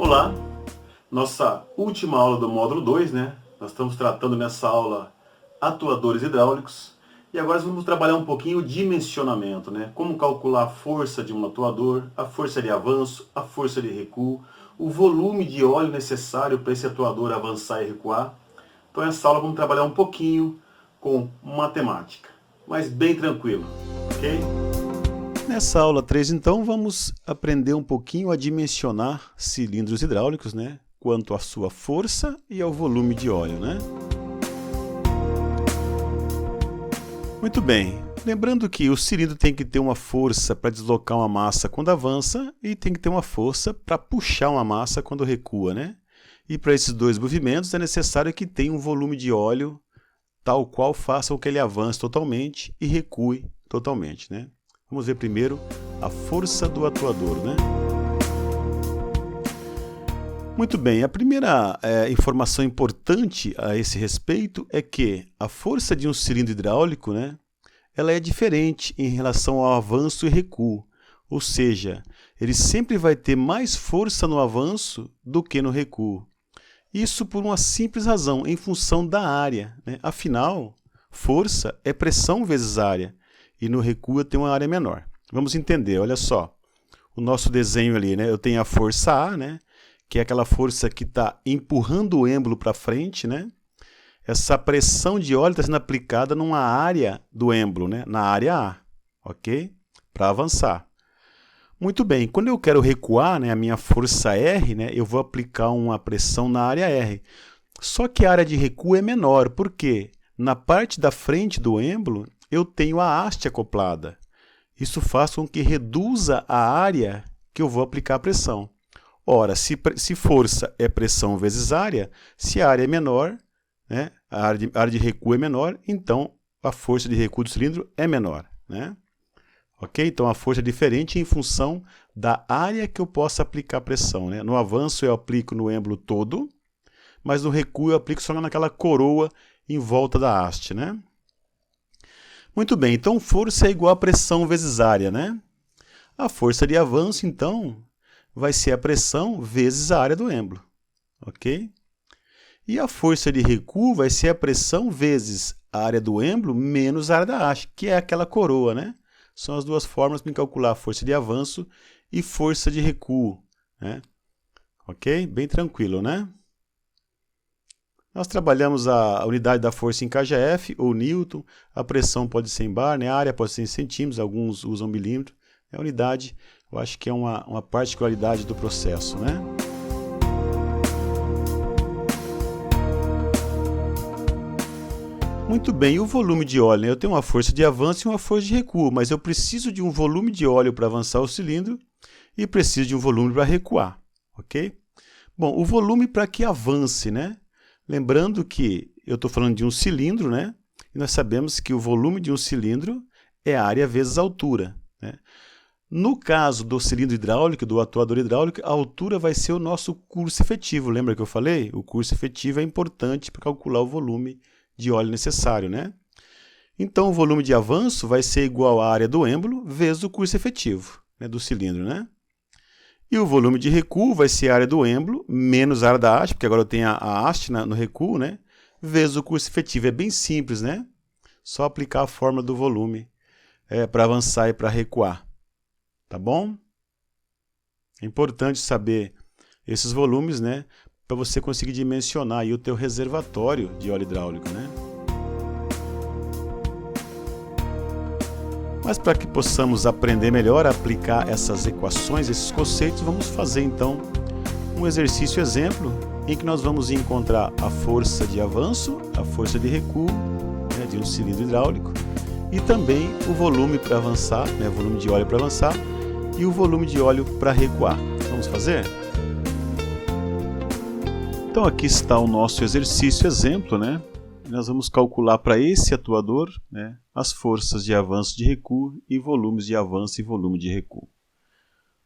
Olá, nossa última aula do módulo 2, né? Nós estamos tratando nessa aula atuadores hidráulicos e agora vamos trabalhar um pouquinho o dimensionamento, né? Como calcular a força de um atuador, a força de avanço, a força de recuo, o volume de óleo necessário para esse atuador avançar e recuar. Então nessa aula vamos trabalhar um pouquinho com matemática, mas bem tranquilo, ok? Nessa aula 3, então, vamos aprender um pouquinho a dimensionar cilindros hidráulicos, né? Quanto à sua força e ao volume de óleo, né? Muito bem. Lembrando que o cilindro tem que ter uma força para deslocar uma massa quando avança e tem que ter uma força para puxar uma massa quando recua, né? E para esses dois movimentos é necessário que tenha um volume de óleo tal qual faça com que ele avance totalmente e recue totalmente, né? Vamos ver primeiro a força do atuador, né? Muito bem, a primeira informação importante a esse respeito é que a força de um cilindro hidráulico, né, ela é diferente em relação ao avanço e recuo. Ou seja, ele sempre vai ter mais força no avanço do que no recuo. Isso por uma simples razão, em função da área, né? Afinal, força é pressão vezes área. E no recuo tem uma área menor. Vamos entender, olha só. O nosso desenho ali, né? Eu tenho a força A, né? Que é aquela força que está empurrando o êmbolo para frente, né? Essa pressão de óleo está sendo aplicada numa área do êmbolo, né? Na área A, ok? Para avançar. Muito bem, quando eu quero recuar, né, a minha força R, né, eu vou aplicar uma pressão na área R. Só que a área de recuo é menor, por quê? Na parte da frente do êmbolo, eu tenho a haste acoplada. Isso faz com que reduza a área que eu vou aplicar a pressão. Ora, se força é pressão vezes área, se a área é menor, né, a área de recuo é menor, então a força de recuo do cilindro é menor, né? Ok? Então a força é diferente em função da área que eu possa aplicar a pressão, né? No avanço eu aplico no êmbolo todo, mas no recuo eu aplico só naquela coroa em volta da haste, né? Muito bem, então força é igual a pressão vezes área, né? A força de avanço, então, vai ser a pressão vezes a área do êmbolo, ok? E a força de recuo vai ser a pressão vezes a área do êmbolo menos a área da haste, que é aquela coroa, né? São as duas formas para calcular a força de avanço e força de recuo, né? Ok? Bem tranquilo, né? Nós trabalhamos a unidade da força em kgf ou Newton, a pressão pode ser em bar, né? A área pode ser em centímetros, alguns usam milímetro. A unidade, eu acho que é uma particularidade do processo, né? Muito bem, e o volume de óleo, né? Eu tenho uma força de avanço e uma força de recuo, mas eu preciso de um volume de óleo para avançar o cilindro e preciso de um volume para recuar, ok? Bom, o volume para que avance, né? Lembrando que eu estou falando de um cilindro, né? E nós sabemos que o volume de um cilindro é área vezes altura, né? No caso do cilindro hidráulico, do atuador hidráulico, a altura vai ser o nosso curso efetivo. Lembra que eu falei? O curso efetivo é importante para calcular o volume de óleo necessário, né? Então, o volume de avanço vai ser igual à área do êmbolo vezes o curso efetivo, né, do cilindro, né? E o volume de recuo vai ser a área do êmbolo menos a área da haste, porque agora eu tenho a haste no recuo, né? Vezes o curso efetivo. É bem simples, né? Só aplicar a fórmula do volume para avançar e para recuar. Tá bom? É importante saber esses volumes, né? Para você conseguir dimensionar aí o teu reservatório de óleo hidráulico, né? Mas para que possamos aprender melhor a aplicar essas equações, esses conceitos, vamos fazer então um exercício exemplo em que nós vamos encontrar a força de avanço, a força de recuo, né, de um cilindro hidráulico e também o volume para avançar, né, o volume de óleo para avançar e o volume de óleo para recuar. Vamos fazer? Então aqui está o nosso exercício exemplo, né? Nós vamos calcular para esse atuador, né, as forças de avanço e de recuo e volumes de avanço e volume de recuo.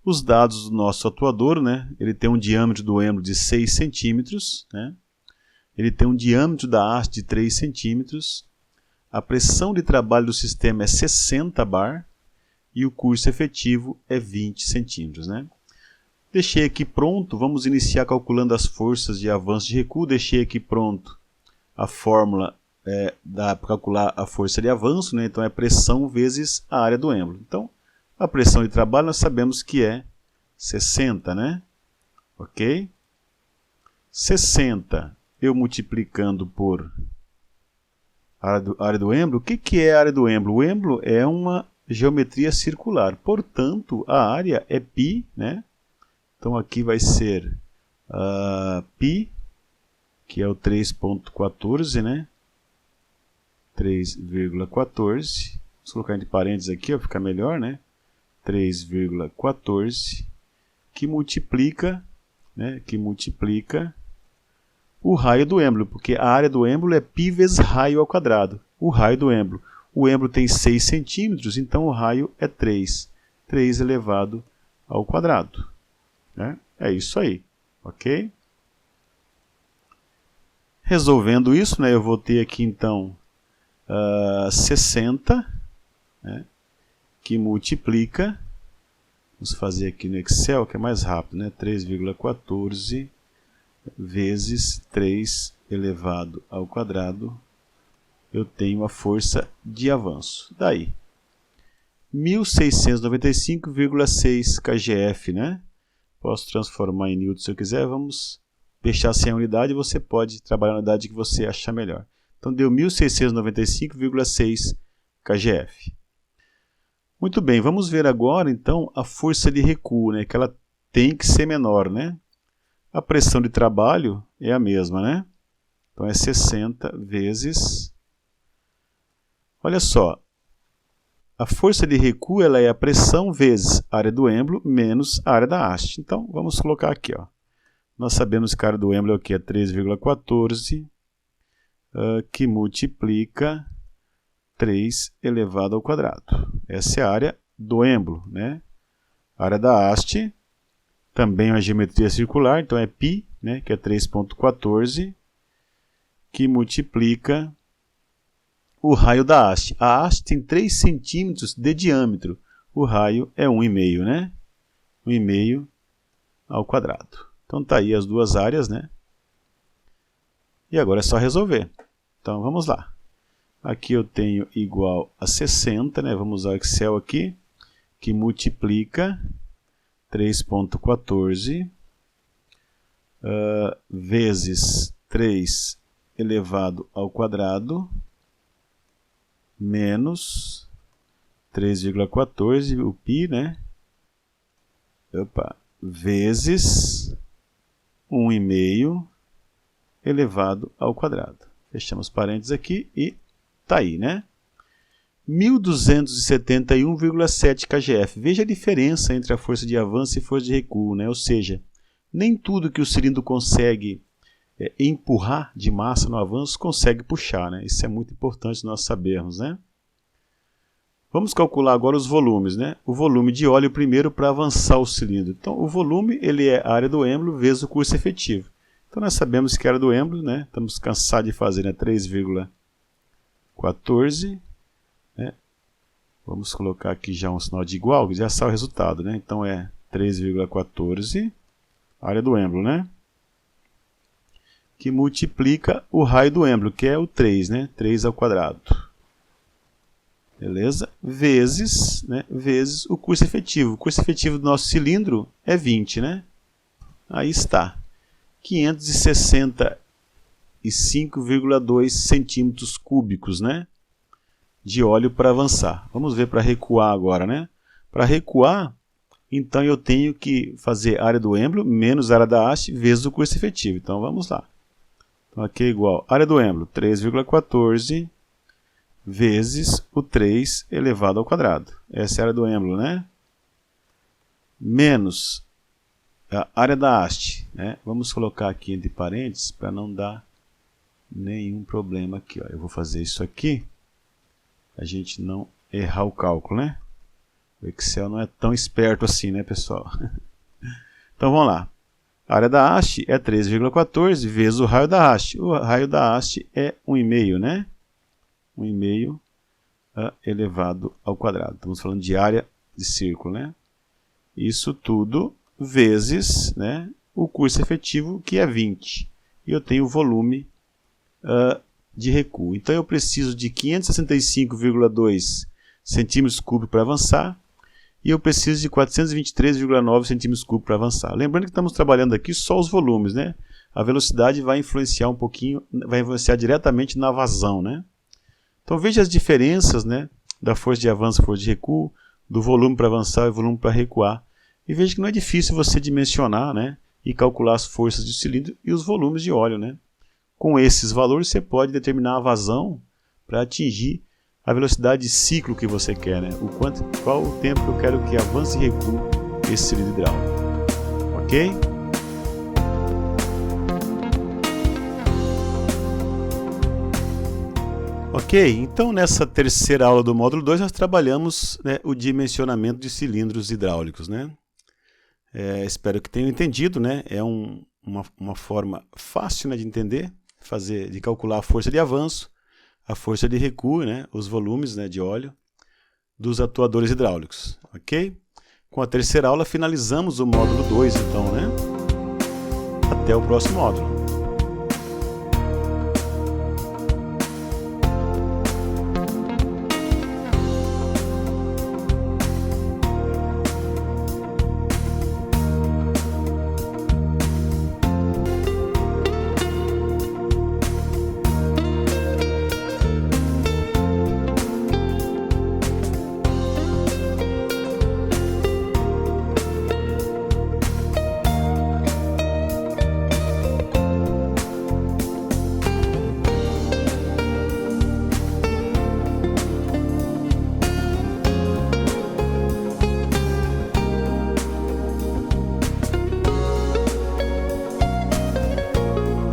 Os dados do nosso atuador, né, ele tem um diâmetro do êmbolo de 6 centímetros, né, ele tem um diâmetro da haste de 3 centímetros, a pressão de trabalho do sistema é 60 bar e o curso efetivo é 20 centímetros. Né? Deixei aqui pronto, vamos iniciar calculando as forças de avanço e de recuo. Deixei aqui pronto a fórmula para calcular a força de avanço, né? Então é pressão vezes a área do êmbolo. Então, a pressão de trabalho nós sabemos que é 60, né? Ok? 60 eu multiplicando por a área do êmbolo. O que é a área do êmbolo? O êmbolo é uma geometria circular, portanto a área é π, né? Então aqui vai ser π, que é o 3,14, né? 3,14. Vamos colocar entre parênteses aqui, para ficar melhor, né? 3,14, que multiplica, né? Que multiplica o raio do êmbolo, porque a área do êmbolo é π vezes raio ao quadrado. O raio do êmbolo. O êmbolo tem 6 centímetros, então o raio é 3. 3 elevado ao quadrado. Né? É isso aí, ok? Resolvendo isso, né, eu vou ter aqui então 60, né, que multiplica, vamos fazer aqui no Excel que é mais rápido, né, 3,14 vezes 3 elevado ao quadrado, eu tenho a força de avanço. Daí, 1695,6 kgf, né? Posso transformar em newton se eu quiser, vamos deixar sem a unidade, você pode trabalhar na unidade que você achar melhor. Então deu 1695,6 kgf. Muito bem, vamos ver agora então a força de recuo, né? Que ela tem que ser menor, né? A pressão de trabalho é a mesma, né? Então é 60 vezes... Olha só, a força de recuo ela é a pressão vezes a área do êmbolo menos a área da haste. Então, vamos colocar aqui. Ó. Nós sabemos que a área do êmbolo é o que? É 3,14, que multiplica 3 elevado ao quadrado. Essa é a área do êmbolo. Né? A área da haste também é uma geometria circular, então é π, né, que é 3,14, que multiplica o raio da haste. A haste tem 3 centímetros de diâmetro. O raio é 1,5, né? 1,5 ao quadrado. Então tá aí as duas áreas, né? E agora é só resolver. Então vamos lá. Aqui eu tenho igual a 60, né? Vamos usar o Excel aqui, que multiplica 3,14 vezes 3 elevado ao quadrado menos 3,14, o π, né? Vezes 1,5 elevado ao quadrado. Fechamos parênteses aqui e tá aí, né? 1271,7 kgf. Veja a diferença entre a força de avanço e força de recuo, né? Ou seja, nem tudo que o cilindro consegue empurrar de massa no avanço consegue puxar, né? Isso é muito importante nós sabermos, né? Vamos calcular agora os volumes, né? O volume de óleo primeiro para avançar o cilindro. Então, o volume ele é a área do êmbolo vezes o curso efetivo. Então, nós sabemos que a área do êmbolo, né? Estamos cansados de fazer, né? 3,14, né? Vamos colocar aqui já um sinal de igual, que já sai o resultado, né? Então, é 3,14, área do êmbolo, né? Que multiplica o raio do êmbolo, que é o 3, né? 3 ao quadrado. Beleza? Vezes, né? Vezes o curso efetivo. O curso efetivo do nosso cilindro é 20, né? Aí está. 565,2 centímetros cúbicos, né? De óleo para avançar. Vamos ver para recuar agora, né? Para recuar, então eu tenho que fazer a área do êmbolo menos a área da haste vezes o curso efetivo. Então vamos lá. Então aqui é igual área do êmbolo 3,14 vezes o 3 elevado ao quadrado. Essa é a área do êmbolo, né? Menos a área da haste, né? Vamos colocar aqui entre parênteses para não dar nenhum problema aqui. Ó. Eu vou fazer isso aqui, a gente não errar o cálculo, né? O Excel não é tão esperto assim, né, pessoal? Então vamos lá. A área da haste é 3,14 vezes o raio da haste. O raio da haste é 1,5, né? 1,5 elevado ao quadrado. Estamos falando de área de círculo, né? Isso tudo vezes, né, o curso efetivo, que é 20. E eu tenho o volume de recuo. Então eu preciso de 565,2 centímetros cúbicos para avançar e eu preciso de 423,9 centímetros cúbicos para avançar. Lembrando que estamos trabalhando aqui só os volumes, né? A velocidade vai influenciar um pouquinho, vai influenciar diretamente na vazão, né? Então veja as diferenças, né, da força de avanço e força de recuo, do volume para avançar e volume para recuar. E veja que não é difícil você dimensionar, né, e calcular as forças do cilindro e os volumes de óleo, né? Com esses valores você pode determinar a vazão para atingir a velocidade de ciclo que você quer, né? Qual o tempo que eu quero que avance e recue esse cilindro hidráulico. Ok? Ok, então nessa terceira aula do módulo 2 nós trabalhamos, né, o dimensionamento de cilindros hidráulicos, né? Espero que tenham entendido, né? É uma forma fácil, né, de entender, de calcular a força de avanço, a força de recuo, né, os volumes, né, de óleo dos atuadores hidráulicos, ok? Com a terceira aula finalizamos o módulo 2, então, né? Até o próximo módulo.